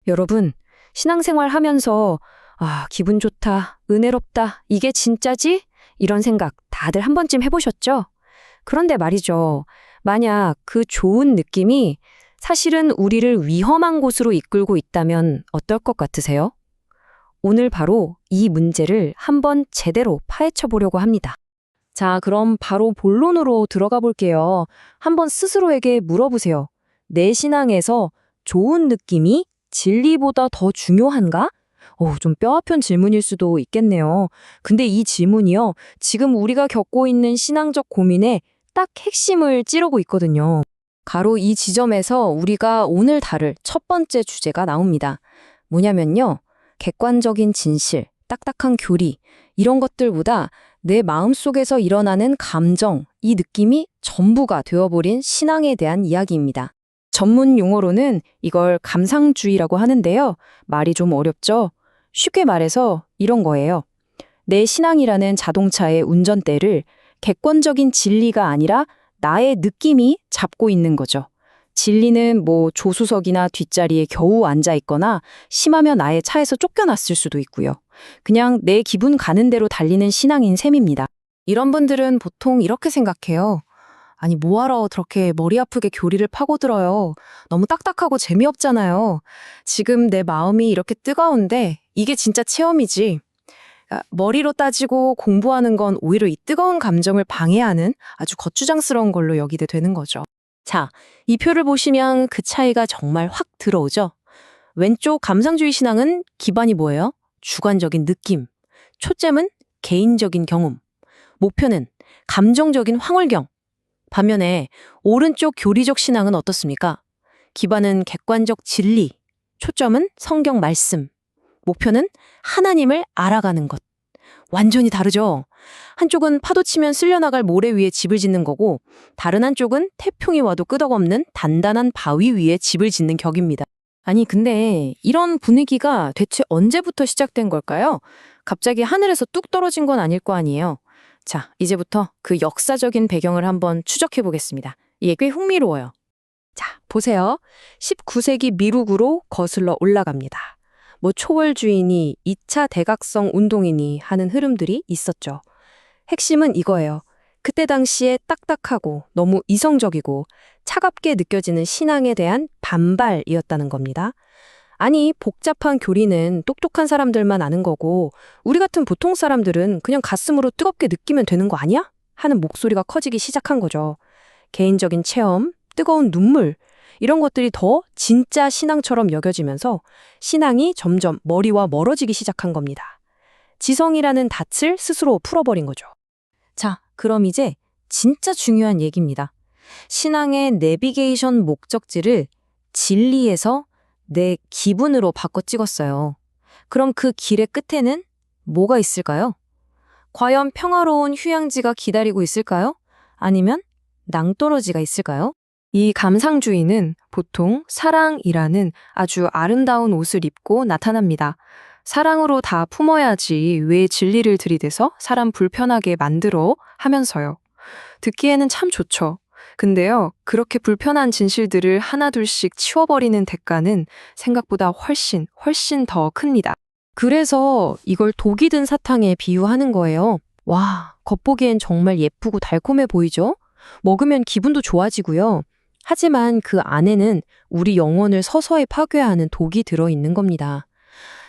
여러분, 신앙생활 하면서 기분 좋다, 은혜롭다, 이게 진짜지? 이런 생각 다들 한 번쯤 해보셨죠? 그런데 말이죠. 만약 그 좋은 느낌이 사실은 우리를 위험한 곳으로 이끌고 있다면 어떨 것 같으세요? 오늘 바로 이 문제를 한번 제대로 파헤쳐 보려고 합니다. 자, 그럼 바로 본론으로 들어가 볼게요. 한번 스스로에게 물어보세요. 내 신앙에서 좋은 느낌이 진리보다 더 중요한가? 좀 뼈아픈 질문일 수도 있겠네요. 근데 이 질문이요, 지금 우리가 겪고 있는 신앙적 고민에 딱 핵심을 찌르고 있거든요. 바로 이 지점에서 우리가 오늘 다룰 첫 번째 주제가 나옵니다. 뭐냐면요, 객관적인 진실, 딱딱한 교리, 이런 것들보다 내 마음속에서 일어나는 감정, 이 느낌이 전부가 되어버린 신앙에 대한 이야기입니다. 전문 용어로는 이걸 감상주의라고 하는데요. 말이 좀 어렵죠? 쉽게 말해서 이런 거예요. 내 신앙이라는 자동차의 운전대를 객관적인 진리가 아니라 나의 느낌이 잡고 있는 거죠. 진리는 조수석이나 뒷자리에 겨우 앉아 있거나 심하면 아예 차에서 쫓겨났을 수도 있고요. 그냥 내 기분 가는 대로 달리는 신앙인 셈입니다. 이런 분들은 보통 이렇게 생각해요. 아니, 뭐하러 그렇게 머리 아프게 교리를 파고들어요. 너무 딱딱하고 재미없잖아요. 지금 내 마음이 이렇게 뜨거운데 이게 진짜 체험이지. 머리로 따지고 공부하는 건 오히려 이 뜨거운 감정을 방해하는 아주 거추장스러운 걸로 여기게 되는 거죠. 자, 이 표를 보시면 그 차이가 정말 확 들어오죠? 왼쪽 감상주의 신앙은 기반이 뭐예요? 주관적인 느낌. 초점은 개인적인 경험. 목표는 감정적인 황홀경. 반면에 오른쪽 교리적 신앙은 어떻습니까? 기반은 객관적 진리. 초점은 성경 말씀. 목표는 하나님을 알아가는 것. 완전히 다르죠? 한쪽은 파도치면 쓸려나갈 모래 위에 집을 짓는 거고, 다른 한쪽은 태풍이 와도 끄덕없는 단단한 바위 위에 집을 짓는 격입니다. 아니, 근데 이런 분위기가 대체 언제부터 시작된 걸까요? 갑자기 하늘에서 뚝 떨어진 건 아닐 거 아니에요. 자, 이제부터 그 역사적인 배경을 한번 추적해 보겠습니다. 이게 꽤 흥미로워요. 자, 보세요. 19세기 미국으로 거슬러 올라갑니다. 초월주의니 2차 대각성 운동이니 하는 흐름들이 있었죠. 핵심은 이거예요. 그때 당시에 딱딱하고 너무 이성적이고 차갑게 느껴지는 신앙에 대한 반발이었다는 겁니다. 아니, 복잡한 교리는 똑똑한 사람들만 아는 거고 우리 같은 보통 사람들은 그냥 가슴으로 뜨겁게 느끼면 되는 거 아니야? 하는 목소리가 커지기 시작한 거죠. 개인적인 체험, 뜨거운 눈물, 이런 것들이 더 진짜 신앙처럼 여겨지면서 신앙이 점점 머리와 멀어지기 시작한 겁니다. 지성이라는 닻을 스스로 풀어버린 거죠. 자, 그럼 이제 진짜 중요한 얘기입니다. 신앙의 내비게이션 목적지를 진리에서 내 기분으로 바꿔 찍었어요. 그럼 그 길의 끝에는 뭐가 있을까요? 과연 평화로운 휴양지가 기다리고 있을까요? 아니면 낭떠러지가 있을까요? 이 감상주의는 보통 사랑이라는 아주 아름다운 옷을 입고 나타납니다. 사랑으로 다 품어야지 왜 진리를 들이대서 사람 불편하게 만들어 하면서요. 듣기에는 참 좋죠. 근데요, 그렇게 불편한 진실들을 하나둘씩 치워버리는 대가는 생각보다 훨씬 더 큽니다. 그래서 이걸 독이 든 사탕에 비유하는 거예요. 와, 겉보기엔 정말 예쁘고 달콤해 보이죠? 먹으면 기분도 좋아지고요. 하지만 그 안에는 우리 영혼을 서서히 파괴하는 독이 들어있는 겁니다.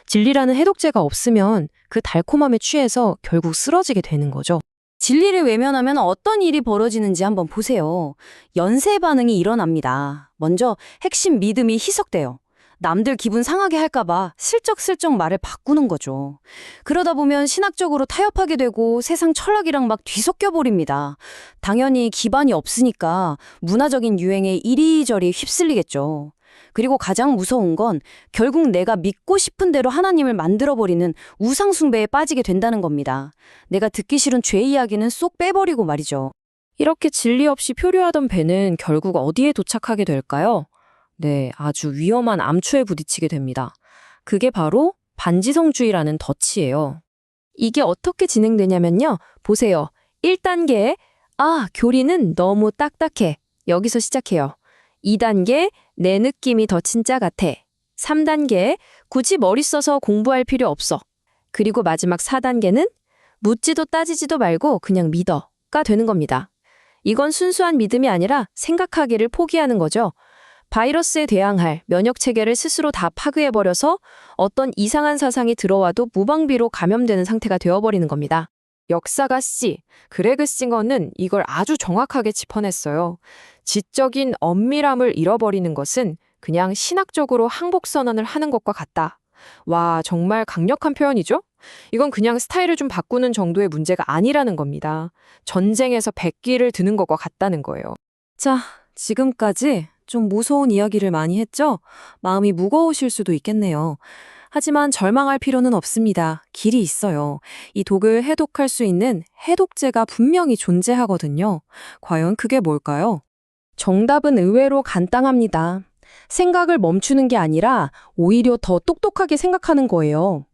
진리라는 해독제가 없으면 그 달콤함에 취해서 결국 쓰러지게 되는 거죠. 진리를 외면하면 어떤 일이 벌어지는지 한번 보세요. 연쇄 반응이 일어납니다. 먼저 핵심 믿음이 희석돼요. 남들 기분 상하게 할까봐 슬쩍슬쩍 말을 바꾸는 거죠. 그러다 보면 신학적으로 타협하게 되고 세상 철학이랑 막 뒤섞여 버립니다. 당연히 기반이 없으니까 문화적인 유행에 이리저리 휩쓸리겠죠. 그리고 가장 무서운 건 결국 내가 믿고 싶은 대로 하나님을 만들어버리는 우상숭배에 빠지게 된다는 겁니다. 내가 듣기 싫은 죄 이야기는 쏙 빼버리고 말이죠. 이렇게 진리 없이 표류하던 배는 결국 어디에 도착하게 될까요? 네, 아주 위험한 암초에 부딪히게 됩니다. 그게 바로 반지성주의라는 덫이에요. 이게 어떻게 진행되냐면요. 보세요. 1단계, 교리는 너무 딱딱해. 여기서 시작해요. 2단계, 내 느낌이 더 진짜 같아. 3단계, 굳이 머리 써서 공부할 필요 없어. 그리고 마지막 4단계는 묻지도 따지지도 말고 그냥 믿어가 되는 겁니다. 이건 순수한 믿음이 아니라 생각하기를 포기하는 거죠. 바이러스에 대항할 면역 체계를 스스로 다 파괴해버려서 어떤 이상한 사상이 들어와도 무방비로 감염되는 상태가 되어버리는 겁니다. 역사가 그레그 싱어는 이걸 아주 정확하게 짚어냈어요. 지적인 엄밀함을 잃어버리는 것은 그냥 신학적으로 항복선언을 하는 것과 같다. 와, 정말 강력한 표현이죠? 이건 그냥 스타일을 좀 바꾸는 정도의 문제가 아니라는 겁니다. 전쟁에서 백기를 드는 것과 같다는 거예요. 자, 지금까지 좀 무서운 이야기를 많이 했죠? 마음이 무거우실 수도 있겠네요. 하지만 절망할 필요는 없습니다. 길이 있어요. 이 독을 해독할 수 있는 해독제가 분명히 존재하거든요. 과연 그게 뭘까요? 정답은 의외로 간단합니다. 생각을 멈추는 게 아니라 오히려 더 똑똑하게 생각하는 거예요.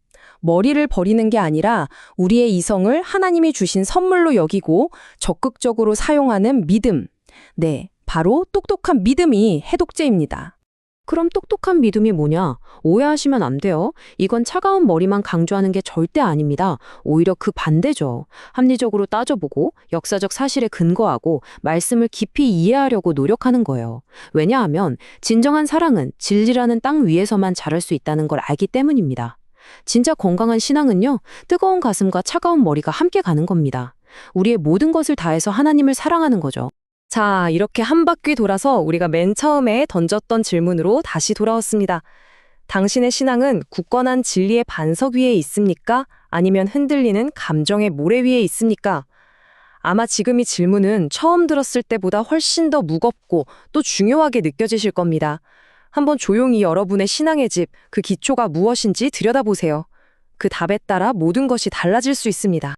머리를 버리는 게 아니라 우리의 이성을 하나님이 주신 선물로 여기고 적극적으로 사용하는 믿음. 네, 바로 똑똑한 믿음이 해독제입니다. 그럼 똑똑한 믿음이 뭐냐? 오해하시면 안 돼요. 이건 차가운 머리만 강조하는 게 절대 아닙니다. 오히려 그 반대죠. 합리적으로 따져보고 역사적 사실에 근거하고 말씀을 깊이 이해하려고 노력하는 거예요. 왜냐하면 진정한 사랑은 진리라는 땅 위에서만 자랄 수 있다는 걸 알기 때문입니다. 진짜 건강한 신앙은요, 뜨거운 가슴과 차가운 머리가 함께 가는 겁니다. 우리의 모든 것을 다해서 하나님을 사랑하는 거죠. 자, 이렇게 한 바퀴 돌아서 우리가 맨 처음에 던졌던 질문으로 다시 돌아왔습니다. 당신의 신앙은 굳건한 진리의 반석 위에 있습니까? 아니면 흔들리는 감정의 모래 위에 있습니까? 아마 지금 이 질문은 처음 들었을 때보다 훨씬 더 무겁고 또 중요하게 느껴지실 겁니다. 한번 조용히 여러분의 신앙의 집, 그 기초가 무엇인지 들여다보세요. 그 답에 따라 모든 것이 달라질 수 있습니다.